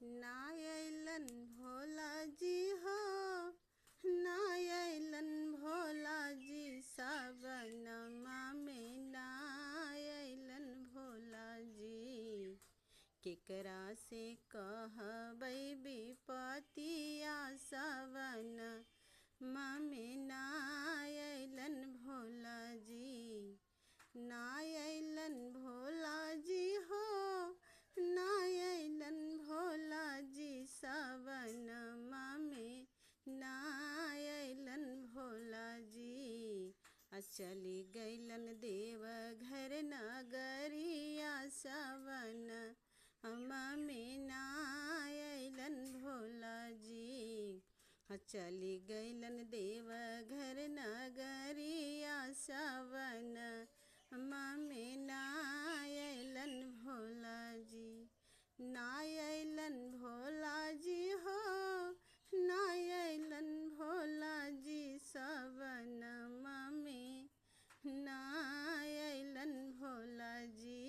ना अइलन भोला जी हो, ना अइलन भोला जी सावनमा में ना अइलन भोला जी। केकरा से कहबै विपतिया सावनमा में ना अइलन भोला जी। ना अइलन भोला जी हो, ना अइलन भोला जी सावनमा में ना अइलन भोला जी। चली गइलन देव घर नगरिया सावनमा में ना अइलन भोला जी। चली गइलन देव घर नगरिया सावनमा में ना अइलन भोला जी। ना अइलन भोला जी हो, ना अइलन भोला जी सावनमा में ना अइलन भोला जी।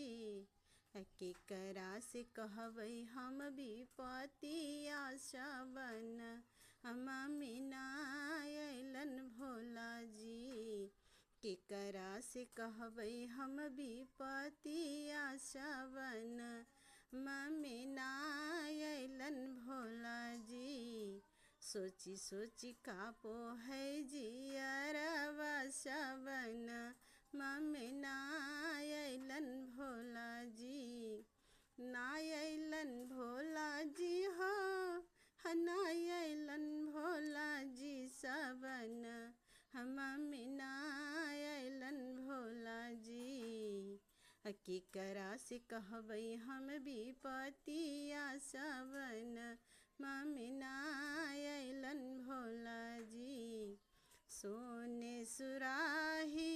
केकरा से कहबै हम विपतिया सावनमा में ना अइलन भोला जी। केकरा से कहबै हम विपतिया सावनमा में ना अइलन भोला जी। सोची सोची कापो है जियरवा सावनमा में ना अइलन भोला जी। ना अइलन भोला जी हो, ना अइलन भोला जी सावनमा में ना अइलन भोला जी। केकरा से कहबै हम विपतिया सावनमा में ना अइलन भोला जी। सोने सुराही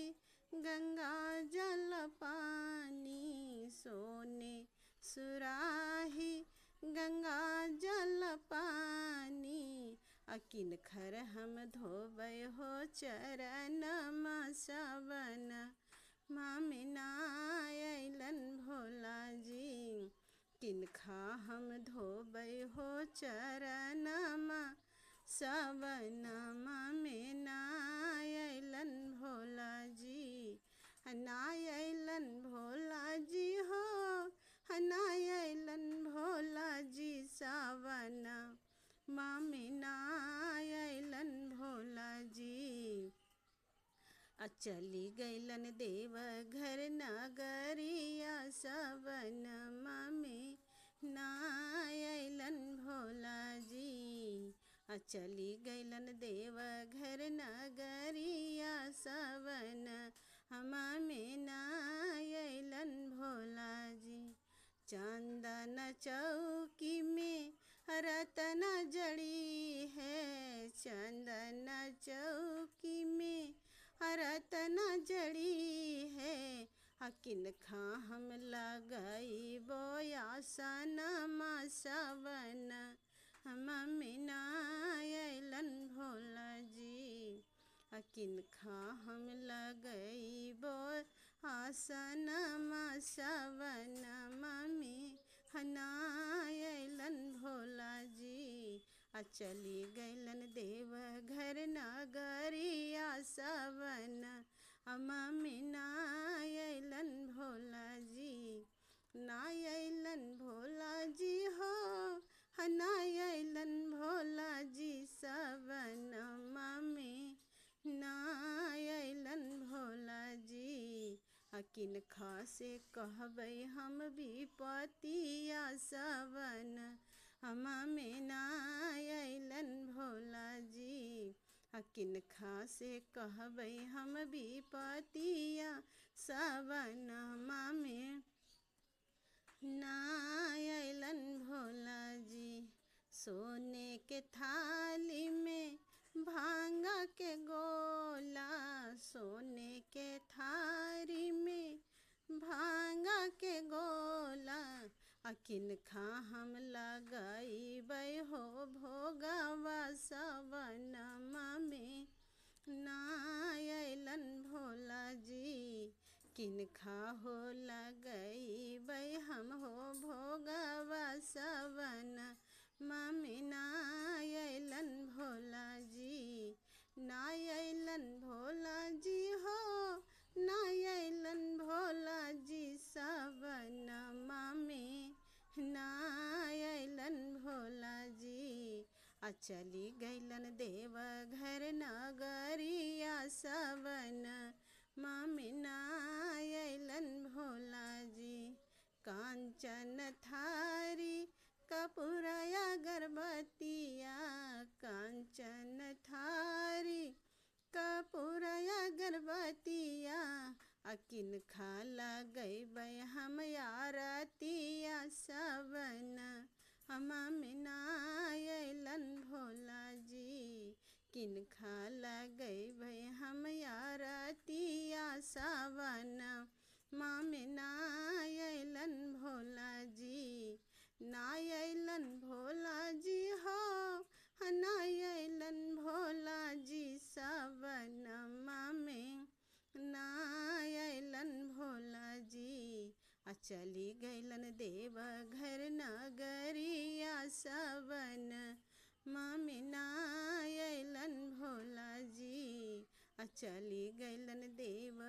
गंगा जल पानी, सोने सुराही गंगा जल पानी। किन खर हम धोबै हो चरणमा सावनमा में ना अइलन भोला जी। किनखा हम धोबै हो चरणमा सावनमा में ना अइलन भोला जी। ना अइलन भोला जी हो, ना अइलन भोला जी सावनमा में ना अइलन भोला जी। चली गइलन देव घर नगरिया सावनमा में ना अइलन भोला जी। चली गइलन देव घर नगरिया सावनमा में ना अइलन भोला जी। चंदन चौकी में रतन जड़ी है, चंदन चौकी में रतन जड़ी है। किनखा हम लगइबो आसनमा सावनमा में ना अइलन भोला जी। किनखा हम लगइबो आसनमा सावनमा में ना अइलन भोला जी। चली गइलन देव घर नगरिया सावनमा में ना अइलन भोला जी। ना अइलन भोला जी हो, ना अइलन भोला जी सावनमा में ना अइलन भोला जी। किनखा से कहबै हम विपतिया सावनमा में ना अइलन भोला जी। किनखा से कहबै हम विपतिया सावनमा में ना अइलन भोला जी। सोने के थाली में भांगा के गोला, सोने के थारी में भांगा के गोला। किनखा हम लगइबै हो भोगवा सावनमा में ना अइलन भोला जी। किनखा हो लगइबै हम हो भोगवा सावन चली गैलन देव घर नगरिया सवन मामिना अइलन भोला जी। कांचन थारी कपूरया गर्भवतिया, कांचन थारी कपूरया गर्भवतिया, अकिन खाला गई हम आरतिया सवन मामिना अइलन भोला जी। किन खाला गई हम आरतिया सवन मामिना अइलन भोला जी। ना अइलन भोला जी हो, ना अइलन भोला जी सवन में ना अइलन भोला जी। चली गैलन देव घर नगरिया सवन मामिना अइलन भोला जी। चली गैलन देव